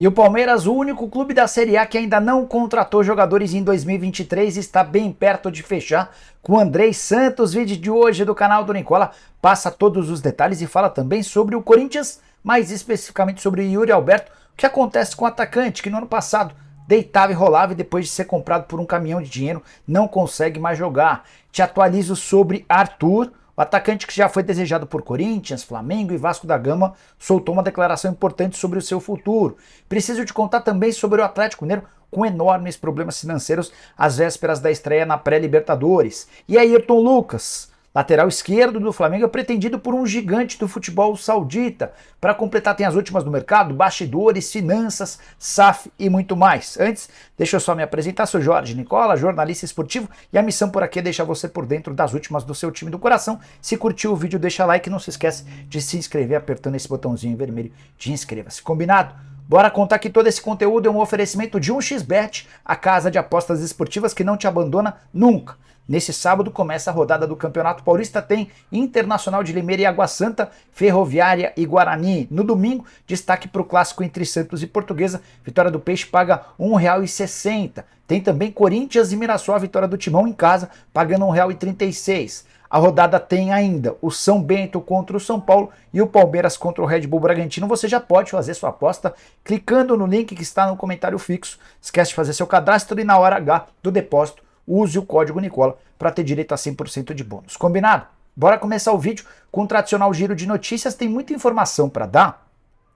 E o Palmeiras, o único clube da Série A que ainda não contratou jogadores em 2023, está bem perto de fechar com o Andrei Santos. Vídeo de hoje do canal do Nicola passa todos os detalhes e fala também sobre o Corinthians, mais especificamente sobre o Yuri Alberto, o que acontece com o atacante que no ano passado deitava e rolava e depois de ser comprado por um caminhão de dinheiro não consegue mais jogar. Te atualizo sobre Arthur. O atacante que já foi desejado por Corinthians, Flamengo e Vasco da Gama soltou uma declaração importante sobre o seu futuro. Preciso te contar também sobre o Atlético Mineiro com enormes problemas financeiros às vésperas da estreia na pré-Libertadores. E Ayrton Lucas, lateral esquerdo do Flamengo, é pretendido por um gigante do futebol saudita. Para completar, tem as últimas do mercado, bastidores, finanças, SAF e muito mais. Antes, deixa eu só me apresentar, sou Jorge Nicola, jornalista esportivo, e a missão por aqui é deixar você por dentro das últimas do seu time do coração. Se curtiu o vídeo, deixa like e não se esquece de se inscrever apertando esse botãozinho vermelho de inscreva-se. Combinado? Bora contar que todo esse conteúdo é um oferecimento de 1xBet, a casa de apostas esportivas que não te abandona nunca. Nesse sábado começa a rodada do Campeonato Paulista, tem Internacional de Limeira e Água Santa, Ferroviária e Guarani. No domingo, destaque para o clássico entre Santos e Portuguesa, Vitória do Peixe paga R$ 1,60. Tem também Corinthians e Mirassol, a vitória do Timão em casa, pagando R$ 1,36. A rodada tem ainda o São Bento contra o São Paulo e o Palmeiras contra o Red Bull Bragantino. Você já pode fazer sua aposta clicando no link que está no comentário fixo. Esquece de fazer seu cadastro e na hora H do depósito use o código Nicola para ter direito a 100% de bônus. Combinado? Bora começar o vídeo com o tradicional giro de notícias. Tem muita informação para dar,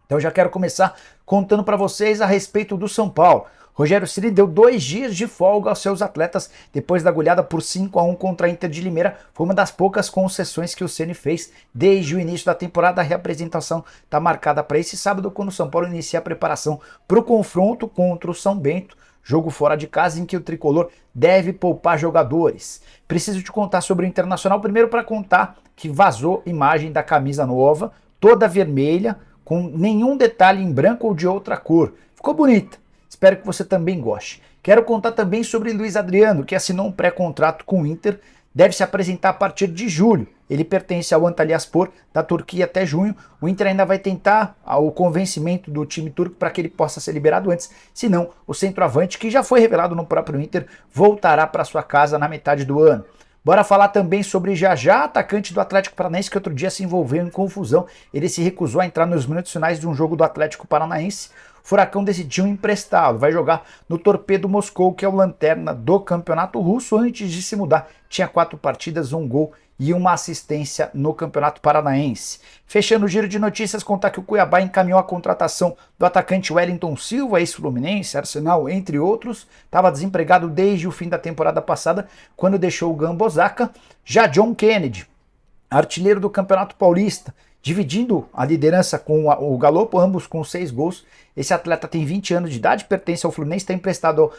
então já quero começar contando para vocês a respeito do São Paulo. Rogério Ceni deu 2 dias de folga aos seus atletas depois da goleada por 5-1 contra a Inter de Limeira. Foi uma das poucas concessões que o Ceni fez desde o início da temporada. A reapresentação está marcada para esse sábado, quando o São Paulo inicia a preparação para o confronto contra o São Bento, jogo fora de casa em que o tricolor deve poupar jogadores. Preciso te contar sobre o Internacional, primeiro para contar que vazou imagem da camisa nova, toda vermelha, com nenhum detalhe em branco ou de outra cor. Ficou bonita. Espero que você também goste. Quero contar também sobre Luiz Adriano, que assinou um pré-contrato com o Inter, deve se apresentar a partir de julho. Ele pertence ao Antalyaspor da Turquia até junho. O Inter ainda vai tentar o convencimento do time turco para que ele possa ser liberado antes. Senão, o centroavante, que já foi revelado no próprio Inter, voltará para sua casa na metade do ano. Bora falar também sobre Jajá, atacante do Atlético Paranaense, que outro dia se envolveu em confusão. Ele se recusou a entrar nos minutos finais de um jogo do Atlético Paranaense. O Furacão decidiu emprestá-lo. Vai jogar no Torpedo Moscou, que é o lanterna do campeonato russo. Antes de se mudar, tinha 4 partidas, 1 gol e 1 assistência no Campeonato Paranaense. Fechando o giro de notícias, contar que o Cuiabá encaminhou a contratação do atacante Wellington Silva, ex-Fluminense, Arsenal, entre outros. Estava desempregado desde o fim da temporada passada, quando deixou o Gamba Osaka. Já John Kennedy, artilheiro do Campeonato Paulista, dividindo a liderança com o Galopo, ambos com 6 gols. Esse atleta tem 20 anos de idade, pertence ao Fluminense, está emprestado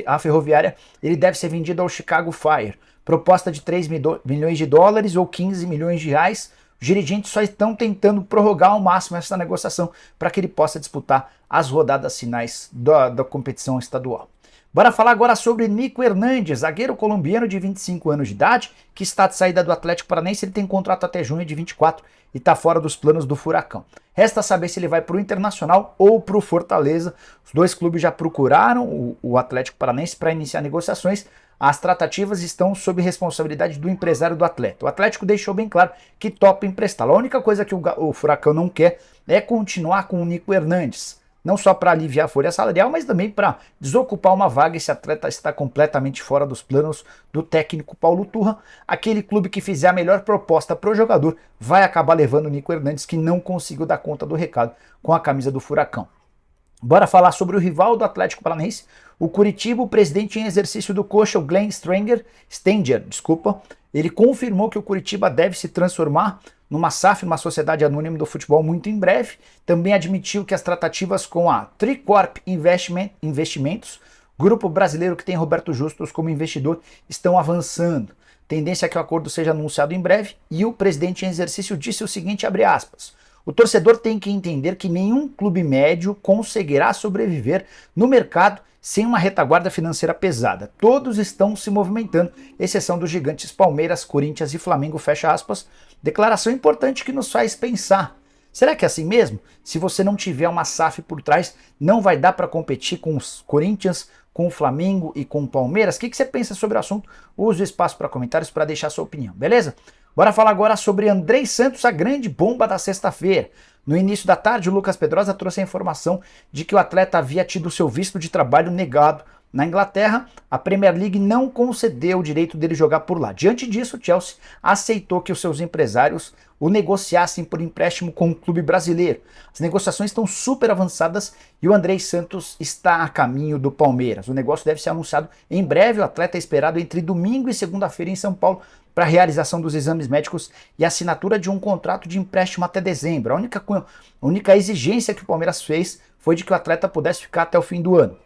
à Ferroviária. Ele deve ser vendido ao Chicago Fire. Proposta de 3 milhões de dólares ou 15 milhões de reais. Os dirigentes só estão tentando prorrogar ao máximo essa negociação para que ele possa disputar as rodadas finais da competição estadual. Bora falar agora sobre Nico Hernandes, zagueiro colombiano de 25 anos de idade, que está de saída do Atlético Paranaense. Ele tem contrato até junho de 24 e está fora dos planos do Furacão. Resta saber se ele vai para o Internacional ou para o Fortaleza. Os dois clubes já procuraram o Atlético Paranaense para iniciar negociações. As tratativas estão sob responsabilidade do empresário do atleta. O Atlético deixou bem claro que topa emprestá-lo. A única coisa que o Furacão não quer é continuar com o Nico Hernandes. Não só para aliviar a folha salarial, mas também para desocupar uma vaga. Esse atleta está completamente fora dos planos do técnico Paulo Turra. Aquele clube que fizer a melhor proposta para o jogador vai acabar levando o Nico Hernandes, que não conseguiu dar conta do recado com a camisa do Furacão. Bora falar sobre o rival do Atlético Paranaense, o Curitiba. O presidente em exercício do Coxa, o Glenn Stenger, ele confirmou que o Curitiba deve se transformar numa SAF, numa sociedade anônima do futebol, muito em breve. Também admitiu que as tratativas com a Tricorp Investimentos, grupo brasileiro que tem Roberto Justus como investidor, estão avançando. Tendência é que o acordo seja anunciado em breve, e o presidente em exercício disse o seguinte, abre aspas: o torcedor tem que entender que nenhum clube médio conseguirá sobreviver no mercado sem uma retaguarda financeira pesada. Todos estão se movimentando, exceção dos gigantes Palmeiras, Corinthians e Flamengo, fecha aspas. Declaração importante que nos faz pensar. Será que é assim mesmo? Se você não tiver uma SAF por trás, não vai dar para competir com os Corinthians, com o Flamengo e com o Palmeiras? O que você pensa sobre o assunto? Use o espaço para comentários para deixar sua opinião, beleza? Bora falar agora sobre Andrei Santos, a grande bomba da sexta-feira. No início da tarde, o Lucas Pedrosa trouxe a informação de que o atleta havia tido seu visto de trabalho negado na Inglaterra. A Premier League não concedeu o direito dele jogar por lá. Diante disso, o Chelsea aceitou que os seus empresários o negociassem por empréstimo com um clube brasileiro. As negociações estão super avançadas e o Andrei Santos está a caminho do Palmeiras. O negócio deve ser anunciado em breve. O atleta é esperado entre domingo e segunda-feira em São Paulo para a realização dos exames médicos e assinatura de um contrato de empréstimo até dezembro. A única exigência que o Palmeiras fez foi de que o atleta pudesse ficar até o fim do ano,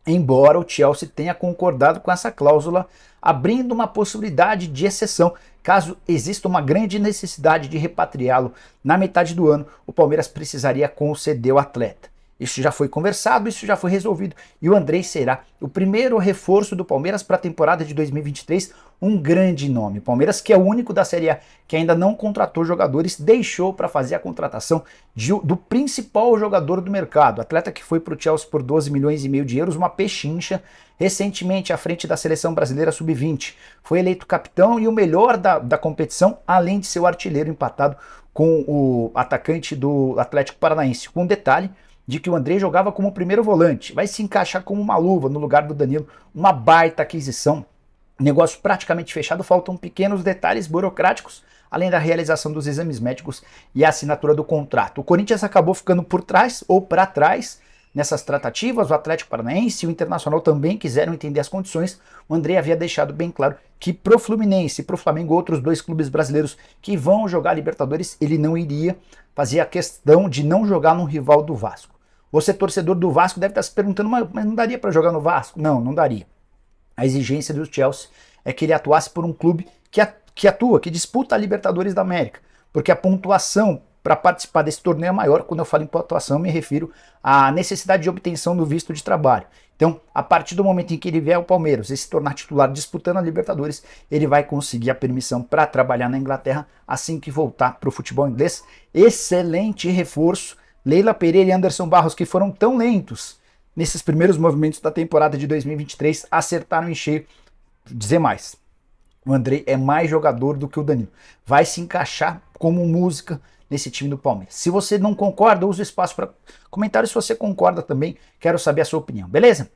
embora o Chelsea tenha concordado com essa cláusula, abrindo uma possibilidade de exceção. Caso exista uma grande necessidade de repatriá-lo na metade do ano, o Palmeiras precisaria conceder o atleta. Isso já foi conversado, isso já foi resolvido e o Andrei será o primeiro reforço do Palmeiras para a temporada de 2023, um grande nome. O Palmeiras, que é o único da Série A que ainda não contratou jogadores, deixou para fazer a contratação do principal jogador do mercado, atleta que foi para o Chelsea por 12 milhões e meio de euros, uma pechincha, recentemente à frente da seleção brasileira sub-20. Foi eleito capitão e o melhor da competição, além de ser o artilheiro empatado com o atacante do Atlético Paranaense. Com um detalhe de que o Andrei jogava como primeiro volante, vai se encaixar como uma luva no lugar do Danilo, uma baita aquisição, negócio praticamente fechado, faltam pequenos detalhes burocráticos, além da realização dos exames médicos e a assinatura do contrato. O Corinthians acabou ficando por trás ou para trás nessas tratativas, o Atlético Paranaense e o Internacional também quiseram entender as condições. O Andrei havia deixado bem claro que pro Fluminense e pro Flamengo, outros dois clubes brasileiros que vão jogar Libertadores, ele não iria, fazer a questão de não jogar no rival do Vasco. Você, torcedor do Vasco, deve estar se perguntando, mas não daria para jogar no Vasco? Não, não daria. A exigência do Chelsea é que ele atuasse por um clube que disputa a Libertadores da América, porque a pontuação para participar desse torneio é maior. Quando eu falo em pontuação, me refiro à necessidade de obtenção do visto de trabalho. Então, a partir do momento em que ele vier ao Palmeiras e se tornar titular disputando a Libertadores, ele vai conseguir a permissão para trabalhar na Inglaterra assim que voltar para o futebol inglês. Excelente reforço. Leila Pereira e Anderson Barros, que foram tão lentos nesses primeiros movimentos da temporada de 2023, acertaram em cheio. Dizer mais, o Andrei é mais jogador do que o Danilo. Vai se encaixar como música nesse time do Palmeiras. Se você não concorda, use o espaço para comentários. Se você concorda também, quero saber a sua opinião, beleza?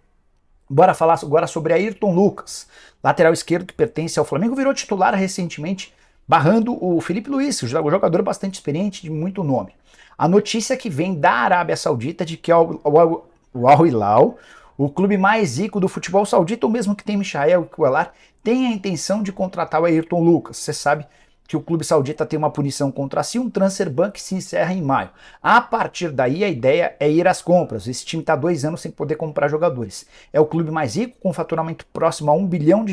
Bora falar agora sobre Ayrton Lucas, lateral esquerdo que pertence ao Flamengo, virou titular recentemente, barrando o Felipe Luiz, um jogador bastante experiente, de muito nome. A notícia que vem da Arábia Saudita de que o Al Hilal, o clube mais rico do futebol saudita, o mesmo que tem Michael Koualar, tem a intenção de contratar o Ayrton Lucas. Você sabe que o clube saudita tem uma punição contra si, um transfer ban que se encerra em maio. A partir daí, a ideia é ir às compras. Esse time está 2 anos sem poder comprar jogadores. É o clube mais rico, com faturamento próximo a R$1 bilhão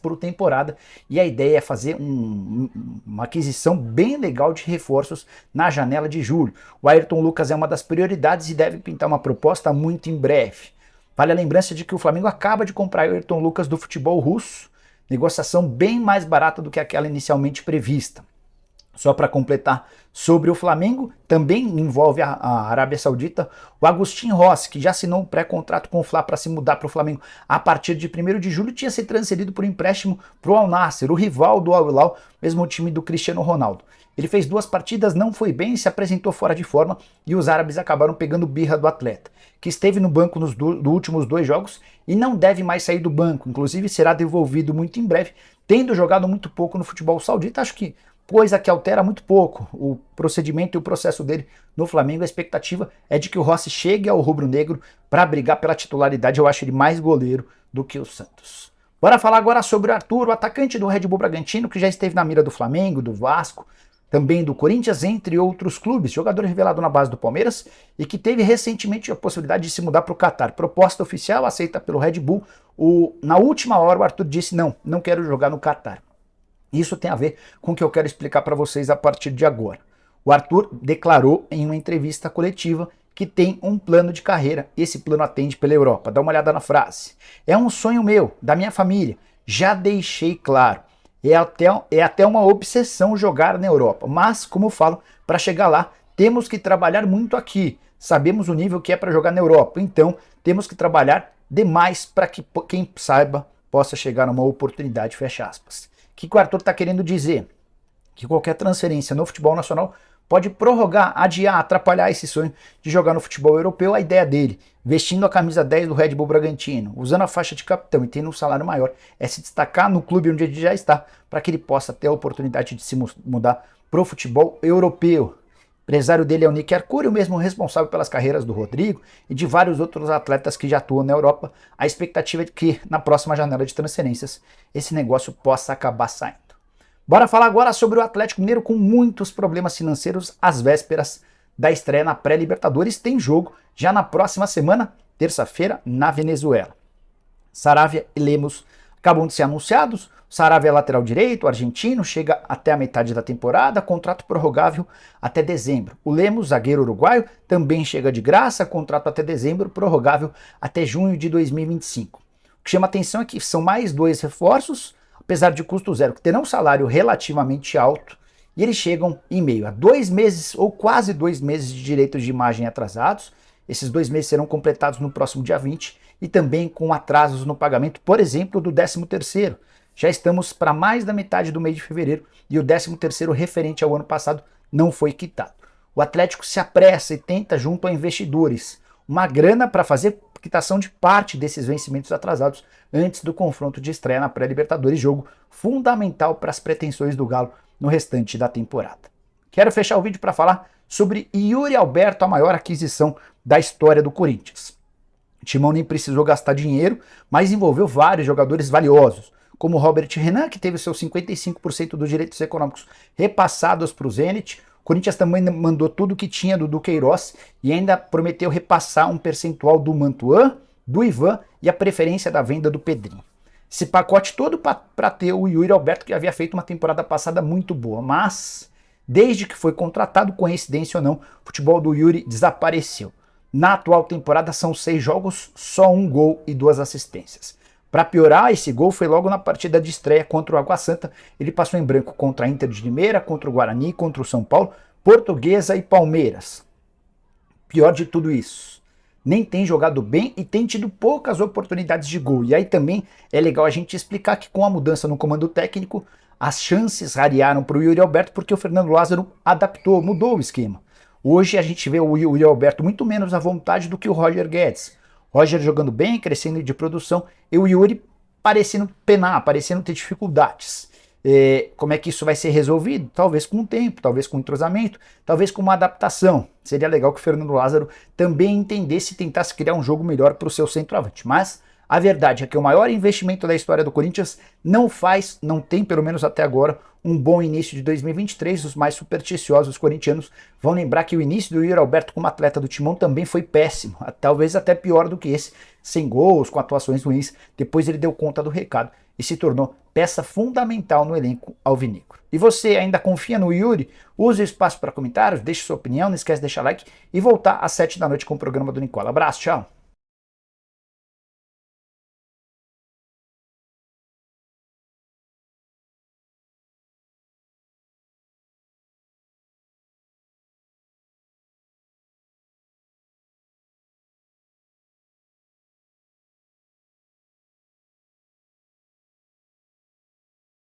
por temporada, e a ideia é fazer uma aquisição bem legal de reforços na janela de julho. O Ayrton Lucas é uma das prioridades e deve pintar uma proposta muito em breve. Vale a lembrança de que o Flamengo acaba de comprar o Ayrton Lucas do futebol russo, negociação bem mais barata do que aquela inicialmente prevista. Só para completar sobre o Flamengo, também envolve a Arábia Saudita, o Agustin Rossi, que já assinou um pré-contrato com o Fla para se mudar para o Flamengo a partir de 1º de julho, tinha se transferido por empréstimo para o Al Nassr, o rival do Al Hilal, mesmo time do Cristiano Ronaldo. Ele fez 2 partidas, não foi bem, se apresentou fora de forma e os árabes acabaram pegando birra do atleta, que esteve no banco nos últimos 2 jogos e não deve mais sair do banco, inclusive será devolvido muito em breve, tendo jogado muito pouco no futebol saudita. Acho que coisa que altera muito pouco o procedimento e o processo dele no Flamengo. A expectativa é de que o Rossi chegue ao rubro-negro para brigar pela titularidade. Eu acho ele mais goleiro do que o Santos. Bora falar agora sobre o Arthur, o atacante do Red Bull Bragantino, que já esteve na mira do Flamengo, do Vasco, também do Corinthians, entre outros clubes, jogador revelado na base do Palmeiras e que teve recentemente a possibilidade de se mudar para o Catar. Proposta oficial aceita pelo Red Bull. Na última hora o Arthur disse não quero jogar no Catar. Isso tem a ver com o que eu quero explicar para vocês a partir de agora. O Arthur declarou em uma entrevista coletiva que tem um plano de carreira. Esse plano atende pela Europa. Dá uma olhada na frase. É um sonho meu, da minha família. Já deixei claro. É até uma obsessão jogar na Europa. Mas, como eu falo, para chegar lá temos que trabalhar muito aqui. Sabemos o nível que é para jogar na Europa, então temos que trabalhar demais para que quem saiba possa chegar numa oportunidade, fecha aspas. O que o Arthur está querendo dizer? Que qualquer transferência no futebol nacional pode prorrogar, adiar, atrapalhar esse sonho de jogar no futebol europeu. A ideia dele, vestindo a camisa 10 do Red Bull Bragantino, usando a faixa de capitão e tendo um salário maior, é se destacar no clube onde ele já está, para que ele possa ter a oportunidade de se mudar para o futebol europeu. O empresário dele é o Nick Arcuri, o mesmo responsável pelas carreiras do Rodrigo e de vários outros atletas que já atuam na Europa. A expectativa é de que na próxima janela de transferências esse negócio possa acabar saindo. Bora falar agora sobre o Atlético Mineiro com muitos problemas financeiros às vésperas da estreia na pré-Libertadores. Tem jogo já na próxima semana, terça-feira, na Venezuela. Saravia e Lemos acabam de ser anunciados. Saravia é lateral direito, argentino, chega até a metade da temporada, contrato prorrogável até dezembro. O Lemos, zagueiro uruguaio, também chega de graça, contrato até dezembro, prorrogável até junho de 2025. O que chama atenção é que são mais 2 reforços, apesar de custo zero, que terão um salário relativamente alto, e eles chegam em meio a 2 meses ou quase 2 meses de direitos de imagem atrasados. Esses 2 meses serão completados no próximo dia 20 e também com atrasos no pagamento, por exemplo, do 13º. Já estamos para mais da metade do mês de fevereiro e o 13º referente ao ano passado não foi quitado. O Atlético se apressa e tenta, junto a investidores, uma grana para fazer quitação de parte desses vencimentos atrasados antes do confronto de estreia na pré-Libertadores, jogo fundamental para as pretensões do Galo no restante da temporada. Quero fechar o vídeo para falar sobre Yuri Alberto, a maior aquisição da história do Corinthians. O Timão nem precisou gastar dinheiro, mas envolveu vários jogadores valiosos, como o Robert Renan, que teve seus 55% dos direitos econômicos repassados para o Zenit. O Corinthians também mandou tudo que tinha do Duqueiroz e ainda prometeu repassar um percentual do Mantuan, do Ivan e a preferência da venda do Pedrinho. Esse pacote todo para ter o Yuri Alberto, que havia feito uma temporada passada muito boa, mas desde que foi contratado, coincidência ou não, o futebol do Yuri desapareceu. Na atual temporada são 6 jogos, só 1 gol e 2 assistências. Para piorar, esse gol foi logo na partida de estreia contra o Água Santa. Ele passou em branco contra a Inter de Limeira, contra o Guarani, contra o São Paulo, Portuguesa e Palmeiras. Pior de tudo isso, nem tem jogado bem e tem tido poucas oportunidades de gol. E aí também é legal a gente explicar que com a mudança no comando técnico, as chances rarearam para o Yuri Alberto porque o Fernando Lázaro adaptou, mudou o esquema. Hoje a gente vê o Yuri Alberto muito menos à vontade do que o Roger Guedes. Roger jogando bem, crescendo de produção, e o Yuri parecendo penar, parecendo ter dificuldades. Como é que isso vai ser resolvido? Talvez com o tempo, talvez com entrosamento, talvez com uma adaptação. Seria legal que o Fernando Lázaro também entendesse e tentasse criar um jogo melhor para o seu centroavante. Mas a verdade é que o maior investimento da história do Corinthians não tem, pelo menos até agora, um bom início de 2023. Os mais supersticiosos corintianos vão lembrar que o início do Yuri Alberto como atleta do Timão também foi péssimo, talvez até pior do que esse, sem gols, com atuações ruins. Depois ele deu conta do recado e se tornou peça fundamental no elenco alvinegro. E você ainda confia no Yuri? Use o espaço para comentários, deixe sua opinião, não esquece de deixar like e voltar às 7 da noite com o programa do Nicola. Abraço, tchau!